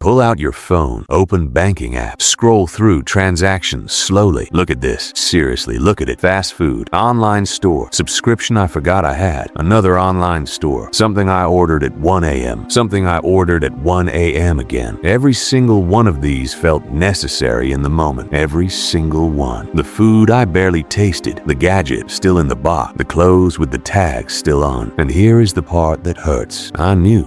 Pull out your phone, open banking app, scroll through transactions slowly. Look at this. Seriously, look at it. Fast food, online store, subscription I forgot I had, another online store, something I ordered at 1 a.m., something I ordered at 1 a.m. again. Every single one of these felt necessary in the moment. Every single one. The food I barely tasted, the gadget still in the box, the clothes with the tags still on. And here is the part that hurts. I knew.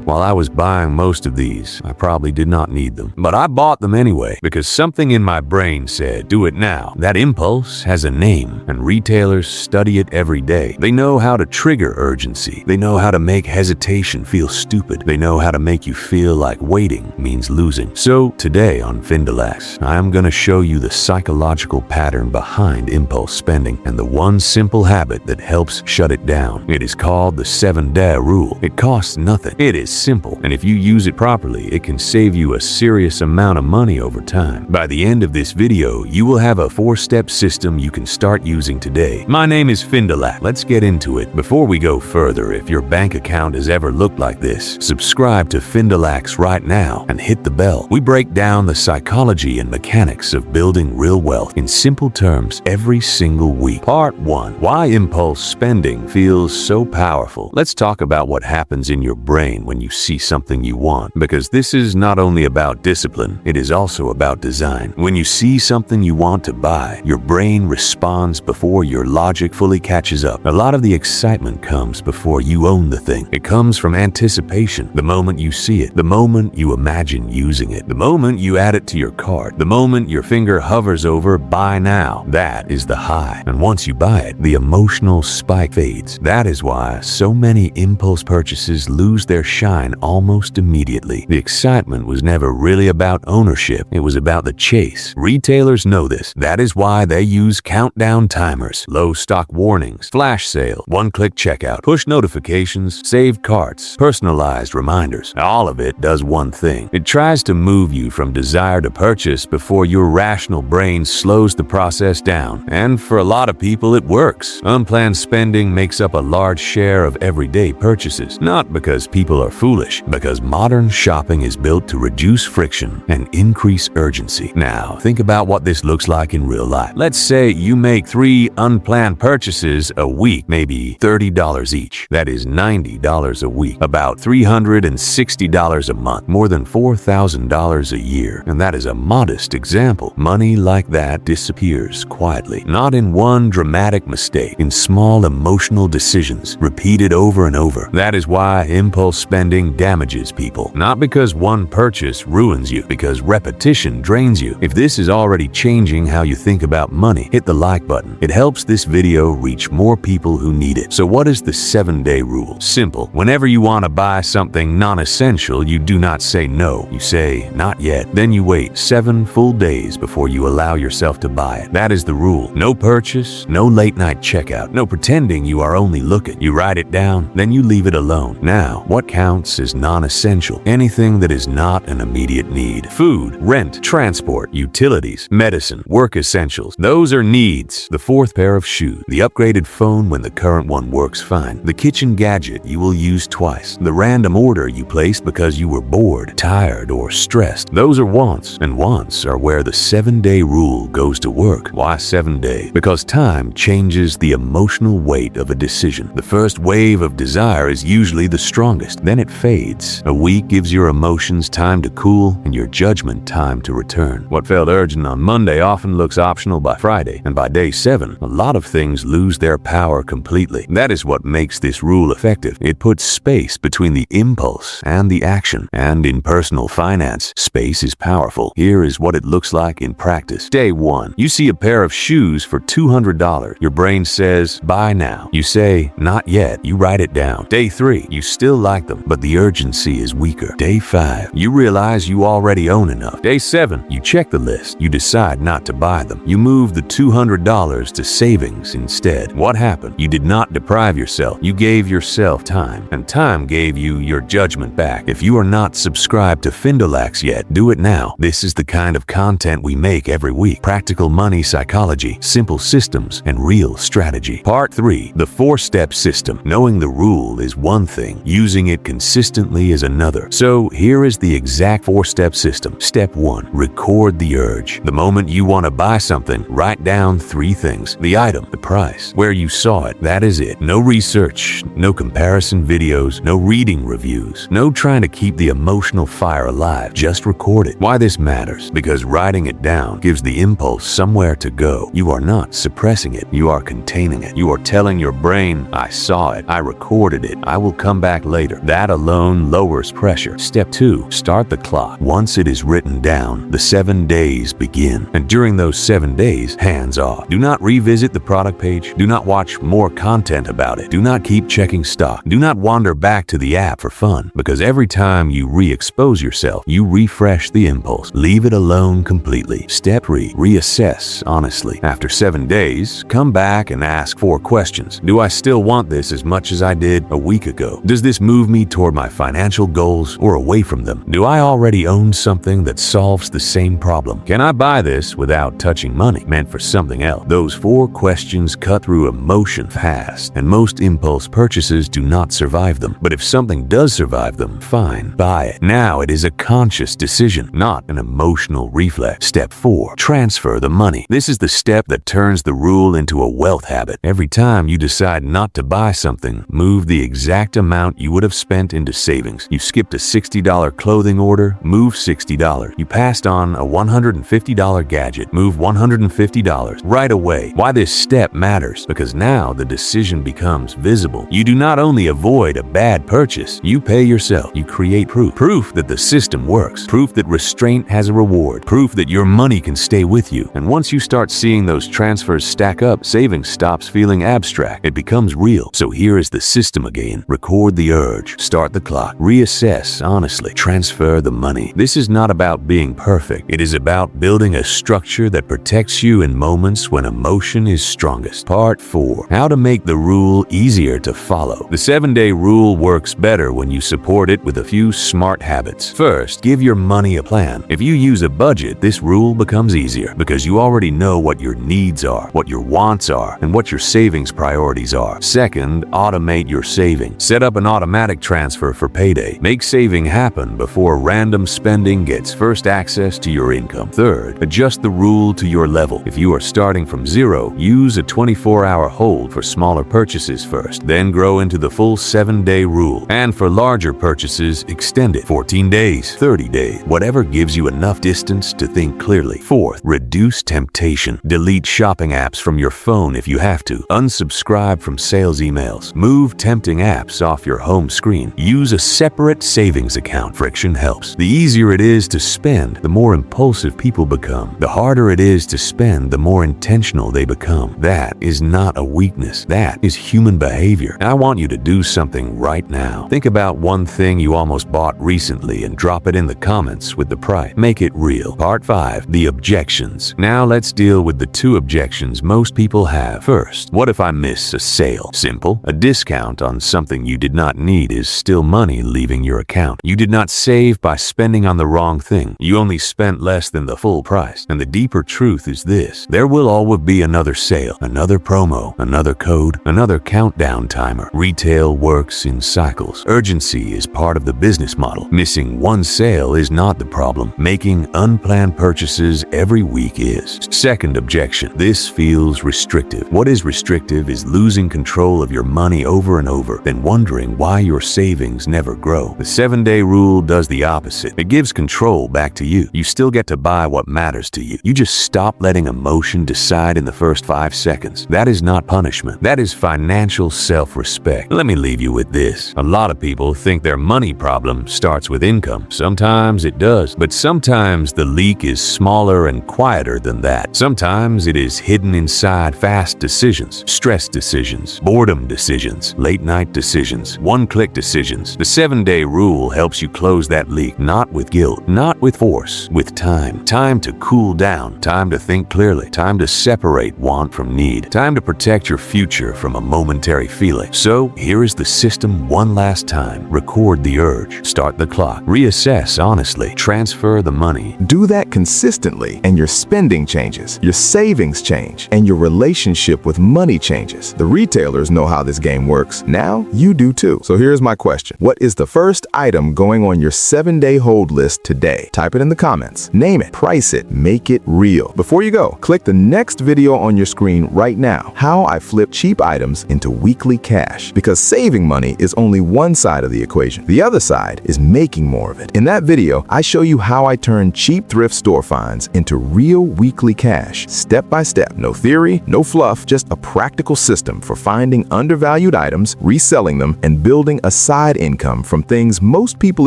While I was buying most of these, I probably did not need them. But I bought them anyway, because something in my brain said, do it now. That impulse has a name, and retailers study it every day. They know how to trigger urgency. They know how to make hesitation feel stupid. They know how to make you feel like waiting means losing. So today on Findolax, I am going to show you the psychological pattern behind impulse spending and the one simple habit that helps shut it down. It is called the 7-day rule. It costs nothing. It is simple, and if you use it properly, it can save you a serious amount of money over time. By the end of this video, you will have a 4-step system you can start using today. My name is Findolax. Let's get into it. Before we go further, if your bank account has ever looked like this, subscribe to Findolax right now and hit the bell. We break down the psychology and mechanics of building real wealth in simple terms every single week. Part 1. Why impulse spending feels so powerful. Let's talk about what happens in your brain when you see something you want, because this is not only about discipline, it is also about design. When you see something you want to buy, your brain responds before your logic fully catches up. A lot of the excitement comes before you own the thing. It comes from anticipation, the moment you see it, the moment you imagine using it, the moment you add it to your cart, the moment your finger hovers over buy now. That is the high. And once you buy it, the emotional spike fades. That is why so many impulse purchases lose their shine almost immediately. The excitement was never really about ownership. It was about the chase. Retailers know this. That is why they use countdown timers, low stock warnings, flash sale, one-click checkout, push notifications, saved carts, personalized reminders. All of it does one thing. It tries to move you from desire to purchase before your rational brain slows the process down. And for a lot of people, it works. Unplanned spending makes up a large share of everyday purchases. Not because people are foolish, because modern shopping is built to reduce friction and increase urgency. Now, think about what this looks like in real life. Let's say you make 3 unplanned purchases a week, maybe $30 each. That is $90 a week, about $360 a month, more than $4,000 a year. And that is a modest example. Money like that disappears quietly, not in one dramatic mistake, in small emotional decisions repeated over and over. That is why impulse spending damages people. Not because one purchase ruins you, because repetition drains you. If this is already changing how you think about money, hit the like button. It helps this video reach more people who need it. So what is the 7-day rule? Simple. Whenever you want to buy something non-essential, you do not say no. You say, not yet. Then you wait 7 full days before you allow yourself to buy it. That is the rule. No purchase, no late night checkout, no pretending you are only looking. You write it down, then you leave it alone. Now, what counts as non-essential? Anything that is not an immediate need. Food, rent, transport, utilities, medicine, work essentials. Those are needs. The 4th pair of shoes. The upgraded phone when the current one works fine. The kitchen gadget you will use twice. The random order you placed because you were bored, tired, or stressed. Those are wants, and wants are where the 7-day rule goes to work. Why 7 days? Because time changes the emotional weight of a decision. The first wave of desire is usually the strongest, then it fades. A week gives your emotions time to cool and your judgment time to return. What felt urgent on Monday often looks optional by Friday, and by day 7, a lot of things lose their power completely. That is what makes this rule effective. It puts space between the impulse and the action. And in personal finance, space is powerful. Here is what it looks like in practice. Day 1, you see a pair of shoes for $200. Your brain says, buy now. You say, not yet. You write it down. Day 3, you still like them, but the urgency is weaker. Day 5, you realize you already own enough. Day 7, you check the list. You decide not to buy them. You move the $200 to savings instead. What happened? You did not deprive yourself. You gave yourself time, and time gave you your judgment back. If you are not subscribed to Findolax yet, do it now. This is the kind of content we make every week. Practical money psychology, simple systems, and real strategy. Part 3, the 4-step system. Knowing the rule is one thing. Using it consistently is another. So here is Here's the exact 4-step system. Step 1. Record the urge. The moment you want to buy something, write down 3 things. The item, the price, where you saw it, that is it. No research, no comparison videos, no reading reviews, no trying to keep the emotional fire alive. Just record it. Why this matters? Because writing it down gives the impulse somewhere to go. You are not suppressing it. You are containing it. You are telling your brain, I saw it, I recorded it, I will come back later. That alone lowers pressure. Step 2. Start the clock. Once it is written down, the 7 days begin. And during those 7 days, hands off. Do not revisit the product page. Do not watch more content about it. Do not keep checking stock. Do not wander back to the app for fun, because every time you re-expose yourself, you refresh the impulse. Leave it alone completely. Step 3. Reassess honestly. After 7 days, come back and ask 4 questions. Do I still want this as much as I did a week ago? Does this move me toward my financial goals or away from them? Do I already own something that solves the same problem? Can I buy this without touching money meant for something else? Those 4 questions cut through emotion fast, and most impulse purchases do not survive them. But if something does survive them, fine, buy it. Now it is a conscious decision, not an emotional reflex. Step 4. Transfer the money. This is the step that turns the rule into a wealth habit. Every time you decide not to buy something, move the exact amount you would have spent into savings. You skipped a $60 clothing order, move $60. You passed on a $150 gadget, move $150 right away. Why this step matters? Because now the decision becomes visible. You do not only avoid a bad purchase, you pay yourself. You create proof. Proof that the system works. Proof that restraint has a reward. Proof that your money can stay with you. And once you start seeing those transfers stack up, savings stops feeling abstract. It becomes real. So here is the system again. Record the urge. Start the clock. Reassess honestly. Transfer the money. This is not about being perfect. It is about building a structure that protects you in moments when emotion is strongest. Part 4. How to make the rule easier to follow. The 7-day rule works better when you support it with a few smart habits. First, give your money a plan. If you use a budget, this rule becomes easier because you already know what your needs are, what your wants are, and what your savings priorities are. Second, automate your saving. Set up an automatic transfer for payday. Make saving happen before random spending gets first access to your income. Third, adjust the rule to your level. If you are starting from 0, use a 24-hour hold for smaller purchases first, then grow into the full 7-day rule. And for larger purchases, extend it 14 days, 30 days, whatever gives you enough distance to think clearly. Fourth, reduce temptation. Delete shopping apps from your phone if you have to. Unsubscribe from sales emails. Move tempting apps off your home screen. Use a separate savings account. Friction helps. The easier it is to spend, the more impulsive people become. The harder it is to spend, the more intentional they become. That is not a weakness. That is human behavior. I want you to do something right now. Think about one thing you almost bought recently and drop it in the comments with the price. Make it real. Part 5. The objections. Now let's deal with the 2 objections most people have. First, what if I miss a sale? Simple. A discount on something you did not need is still money leaving your account. You did not save by spending on the wrong thing. You only spent less than the full price. And the deeper truth is this: there will always be another sale, another promo, another code, another countdown timer. Retail works in cycles. Urgency is part of the business model. Missing one sale is not the problem. Making unplanned purchases every week is. Second objection: this feels restrictive. What is restrictive is losing control of your money over and over, then wondering why your savings never grow. The 7-day rule does the opposite. It gives control back to you. You still get to buy what matters to you. You just stop letting emotion decide in the first 5 seconds. That is not punishment. That is financial self-respect. Let me leave you with this. A lot of people think their money problem starts with income. Sometimes it does, but sometimes the leak is smaller and quieter than that. Sometimes it is hidden inside fast decisions, stress decisions, boredom decisions, late-night decisions, one-click decisions. The 7-day rule helps you close that leak, not with guilt, not with force, with time. Time to cool down, time to think clearly, time to separate want from need, time to protect your future from a momentary feeling. So here is the system one last time. Record the urge, start the clock, reassess honestly, transfer the money. Do that consistently and your spending changes, your savings change, and your relationship with money changes. The retailers know how this game works. Now you do too. So here's my question. What is the first item going on on your 7-day hold list today. Type it in the comments. Name it, price it, make it real. Before you go, click the next video on your screen right now. How I flip cheap items into weekly cash. Because saving money is only one side of the equation. The other side is making more of it. In that video, I show you how I turn cheap thrift store finds into real weekly cash, step by step. No theory, no fluff, just a practical system for finding undervalued items, reselling them, and building a side income from things most people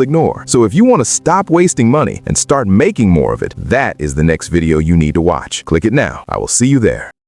ignore. So if you want to stop wasting money and start making more of it, that is the next video you need to watch. Click it now. I will see you there.